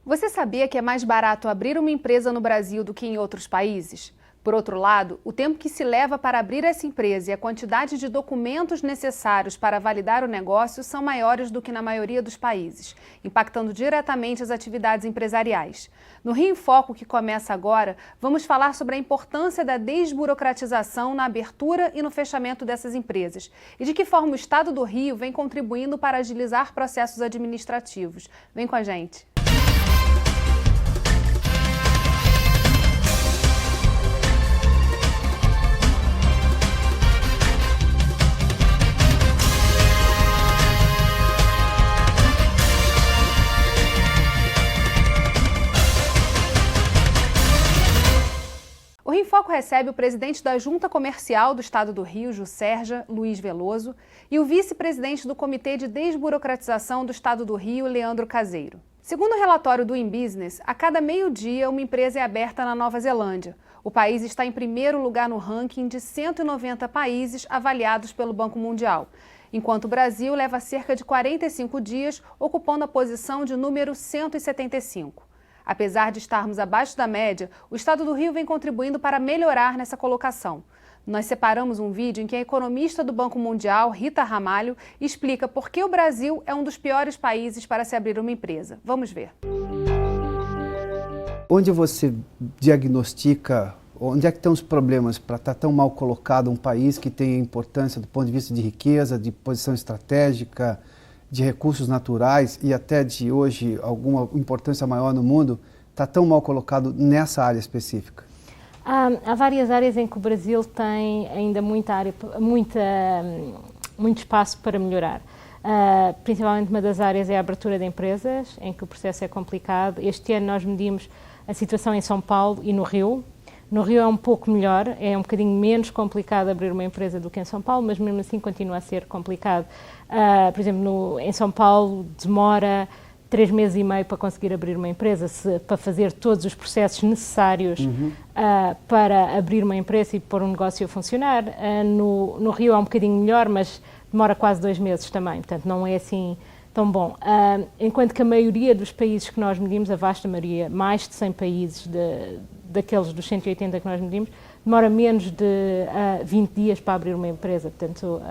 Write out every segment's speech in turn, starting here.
Você sabia que é mais barato abrir uma empresa no Brasil do que em outros países? Por outro lado, o tempo que se leva para abrir essa empresa e a quantidade de documentos necessários para validar o negócio são maiores do que na maioria dos países, impactando diretamente as atividades empresariais. No Rio em Foco, que começa agora, vamos falar sobre a importância da desburocratização na abertura e no fechamento dessas empresas e de que forma o Estado do Rio vem contribuindo para agilizar processos administrativos. Vem com a gente! O Rio em Foco recebe o presidente da Junta Comercial do Estado do Rio, Juscerja, Luiz Veloso, e o vice-presidente do Comitê de Desburocratização do Estado do Rio, Leandro Caseiro. Segundo o relatório do InBusiness, a cada meio-dia uma empresa é aberta na Nova Zelândia. O país está em primeiro lugar no ranking de 190 países avaliados pelo Banco Mundial, enquanto o Brasil leva cerca de 45 dias, ocupando a posição de número 175. Apesar de estarmos abaixo da média, o Estado do Rio vem contribuindo para melhorar nessa colocação. Nós separamos um vídeo em que a economista do Banco Mundial, Rita Ramalho, explica por que o Brasil é um dos piores países para se abrir uma empresa. Vamos ver. Onde você diagnostica, onde é que estão os problemas para estar tão mal colocado um país que tem importância do ponto de vista de riqueza, de posição estratégica, de recursos naturais e até de hoje alguma importância maior no mundo, está tão mal colocado nessa área específica? Há várias áreas em que o Brasil tem ainda muito espaço para melhorar. Principalmente uma das áreas é a abertura de empresas, em que o processo é complicado. Este ano nós medimos a situação em São Paulo e no Rio. No Rio é um pouco melhor, é um bocadinho menos complicado abrir uma empresa do que em São Paulo, mas mesmo assim continua a ser complicado. Por exemplo, em São Paulo demora 3 meses e meio para conseguir abrir uma empresa, para fazer todos os processos necessários para abrir uma empresa e pôr um negócio a funcionar. No Rio é um bocadinho melhor, mas demora quase 2 meses também, portanto não é assim tão bom. Enquanto que a maioria dos países que nós medimos, a vasta maioria, mais de 100 países daqueles dos 180 que nós medimos, demora menos de 20 dias para abrir uma empresa. Portanto,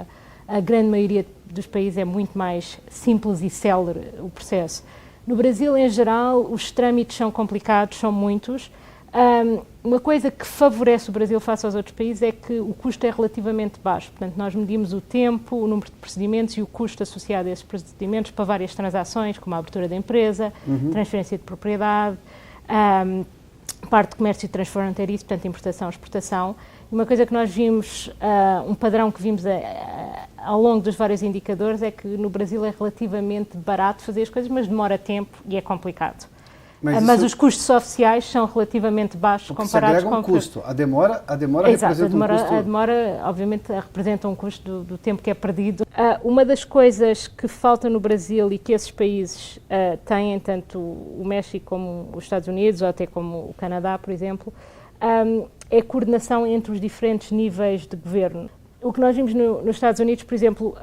a grande maioria dos países é muito mais simples e célere o processo. No Brasil, em geral, os trâmites são complicados, são muitos. Uma coisa que favorece o Brasil face aos outros países é que o custo é relativamente baixo. Portanto, nós medimos o tempo, o número de procedimentos e o custo associado a esses procedimentos para várias transações, como a abertura da empresa, transferência de propriedade, parte de comércio transfronteiriço, portanto, importação, exportação. Uma coisa que nós vimos, um padrão que vimos ao longo dos vários indicadores é que no Brasil é relativamente barato fazer as coisas, mas demora tempo e é complicado. Mas os custos oficiais são relativamente baixos comparados com... custo. A demora Exato, representa um custo... a demora, obviamente, representa um custo do tempo que é perdido. Uma das coisas que falta no Brasil e que esses países têm, tanto o México como os Estados Unidos, ou até como o Canadá, por exemplo, é a coordenação entre os diferentes níveis de governo. O que nós vimos nos Estados Unidos, por exemplo,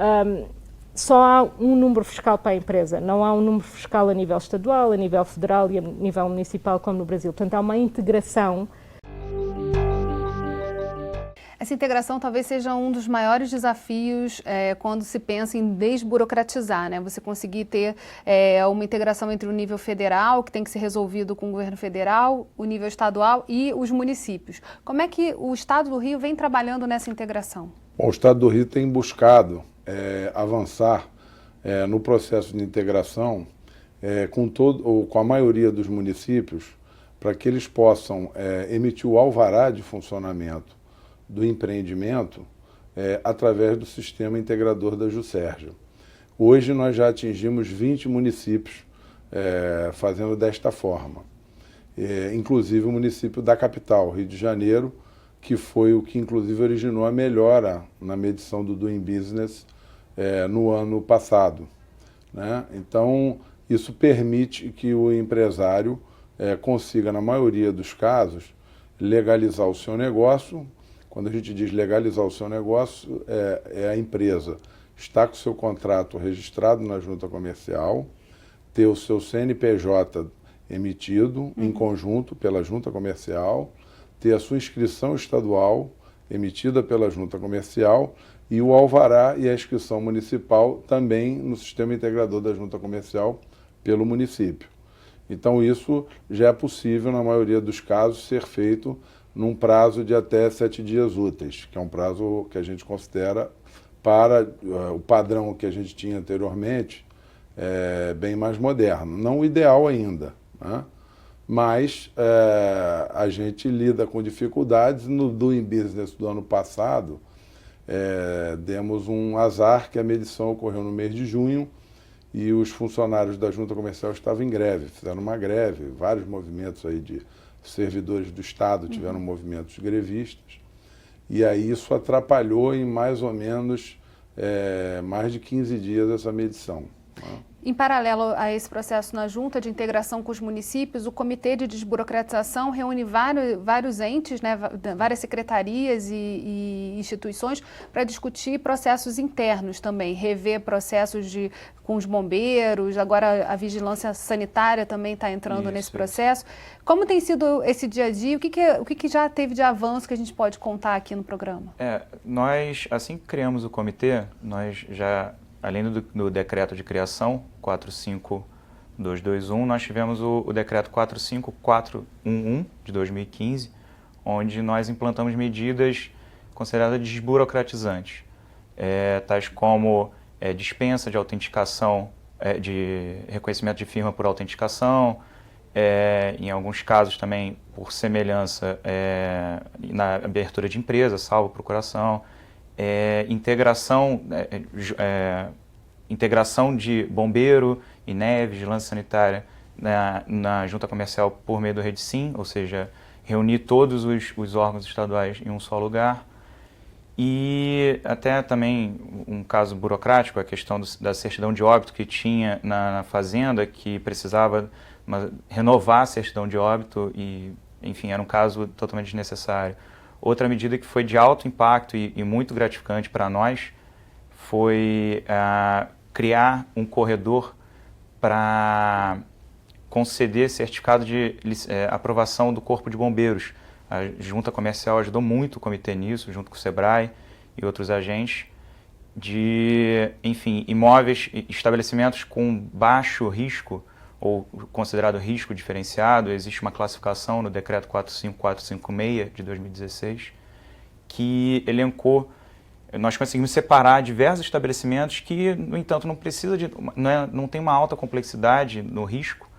só há um número fiscal para a empresa, não há um número fiscal a nível estadual, a nível federal e a nível municipal como no Brasil. Portanto, há uma integração. Essa integração talvez seja um dos maiores desafios quando se pensa em desburocratizar, né? Você conseguir ter uma integração entre o nível federal, que tem que ser resolvido com o governo federal, o nível estadual e os municípios. Como é que o Estado do Rio vem trabalhando nessa integração? Bom, o Estado do Rio tem buscado avançar no processo de integração com a maioria dos municípios para que eles possam emitir o alvará de funcionamento do empreendimento através do sistema integrador da Juscerja. Hoje nós já atingimos 20 municípios fazendo desta forma, inclusive o município da capital, Rio de Janeiro, que foi o que inclusive originou a melhora na medição do Doing Business no ano passado, né? Então, isso permite que o empresário consiga, na maioria dos casos, legalizar o seu negócio. Quando a gente diz legalizar o seu negócio, é a empresa estar com o seu contrato registrado na junta comercial, ter o seu CNPJ emitido em conjunto pela Junta Comercial, ter a sua inscrição estadual emitida pela Junta Comercial e o alvará e a inscrição municipal também no sistema integrador da Junta Comercial pelo município. Então isso já é possível, na maioria dos casos, ser feito num prazo de até 7 dias úteis, que é um prazo que a gente considera para o padrão que a gente tinha anteriormente, bem mais moderno. Não o ideal ainda, né? Mas a gente lida com dificuldades. No Doing Business do ano passado, demos um azar que a medição ocorreu no mês de junho e os funcionários da Junta Comercial estavam em greve, fizeram uma greve, vários movimentos aí de servidores do Estado tiveram movimentos grevistas, e aí isso atrapalhou em mais ou menos mais de 15 dias essa medição, né? Em paralelo a esse processo na Junta de Integração com os municípios, o Comitê de Desburocratização reúne vários entes, né, várias secretarias e instituições para discutir processos internos também, rever processos com os bombeiros, agora a vigilância sanitária também está entrando nesse processo. Como tem sido esse dia a dia? O que já teve de avanço que a gente pode contar aqui no programa? Nós, assim que criamos o comitê, nós já... Além do decreto de criação, 45221, nós tivemos o decreto 45411 de 2015, onde nós implantamos medidas consideradas desburocratizantes, tais como dispensa de autenticação, de reconhecimento de firma por autenticação, em alguns casos também por semelhança na abertura de empresa, salvo procuração, integração de bombeiro, INEA, vigilância sanitária na Junta Comercial por meio do REDSIM, ou seja, reunir todos os órgãos estaduais em um só lugar. E até também um caso burocrático, a questão da certidão de óbito que tinha na fazenda, que precisava renovar a certidão de óbito e, enfim, era um caso totalmente desnecessário. Outra medida que foi de alto impacto e muito gratificante para nós foi criar um corredor para conceder certificado de aprovação do Corpo de Bombeiros. A Junta Comercial ajudou muito o comitê nisso, junto com o SEBRAE e outros agentes, de, enfim, imóveis, estabelecimentos com baixo risco ou considerado risco diferenciado. Existe uma classificação no decreto 45456 de 2016 que elencou, nós conseguimos separar diversos estabelecimentos que, no entanto, não tem uma alta complexidade no risco,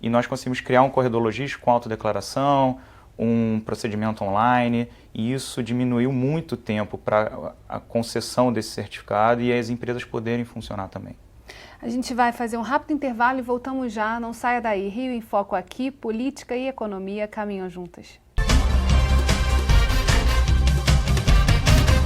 e nós conseguimos criar um corredor logístico com autodeclaração, um procedimento online, e isso diminuiu muito o tempo para a concessão desse certificado e as empresas poderem funcionar também. A gente vai fazer um rápido intervalo e voltamos já. Não saia daí. Rio em Foco aqui, política e economia caminham juntas.